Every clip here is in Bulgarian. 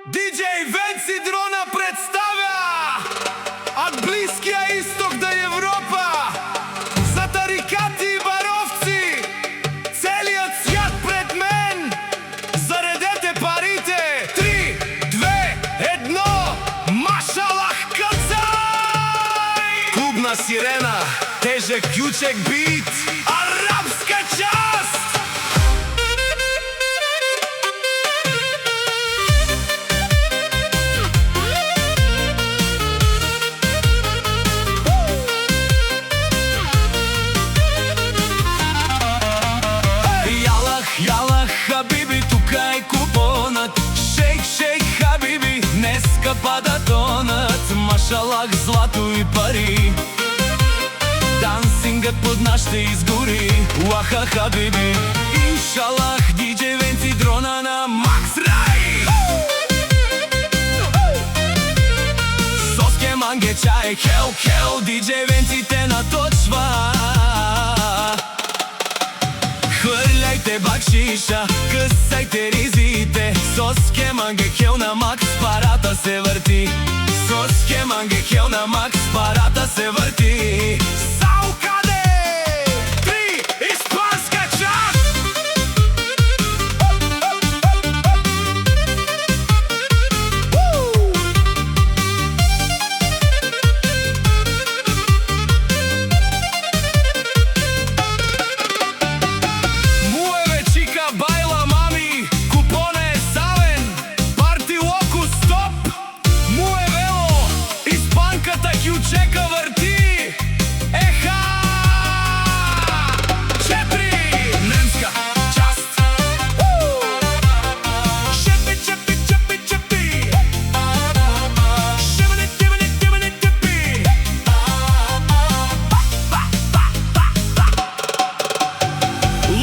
DJ Venci Drona представя од Блиския Исток до Европа за тарикати и баровци, целиот свят пред мен. Заредете парите. 3, 2, 1, машалах кацај! Клубна сирена, тежек јучек бит, арапска част. Ялах, хабиби, тука е купонат. Шейк, шейк, хабиби, днеска пада тонат. Машалах, злато и пари, дансингът под нас ще изгори. Уаха, хабиби, иншалах, диджей Венци Дрона на Макс Рай. Соске, манге, чай, хел, хел, диджей Венци те наточва. Хвърляйте бакшиша, късайте ризите. Соске, манге, хел на Макс, парата се върти. Соске, манге, хел на Макс, парата се върти. Саукаде! 3, испанска част! Муеве чика байла мами, купоне е савен, парти локу стоп. Муевело, испанката јучека върти. Еха! 4, немска част. Шепи, чепи, чепи, чепи. Шибани, тибани, тибани, типи.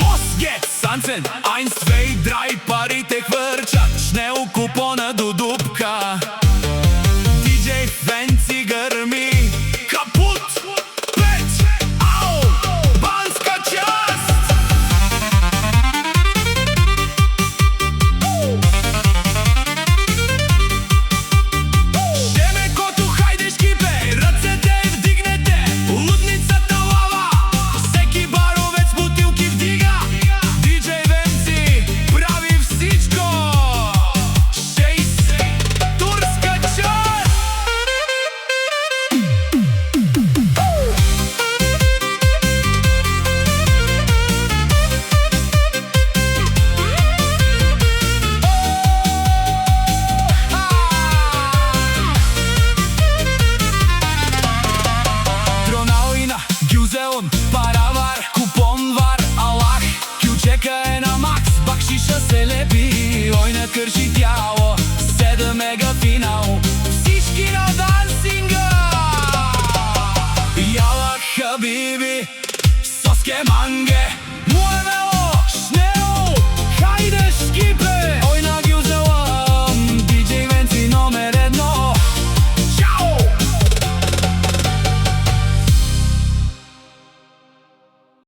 Los geht's, Sanzen. 1, 2, 3, парите хвърчат. Шнел купона до дупка. DJ Venci гърми. Капут! 5, ау! Банска част! Шемекото, хайде шкипе, ръцете вдигнете. Лудницата лава, всеки баровец бутилки вдига. DJ Venci прави всичко. 6, турска част! Дроналина, Гюзелон, паравар, купонвар, алах. Јучека е на Макс, бакшиша се лепи. Ој на крши тяло, 7 мега финал.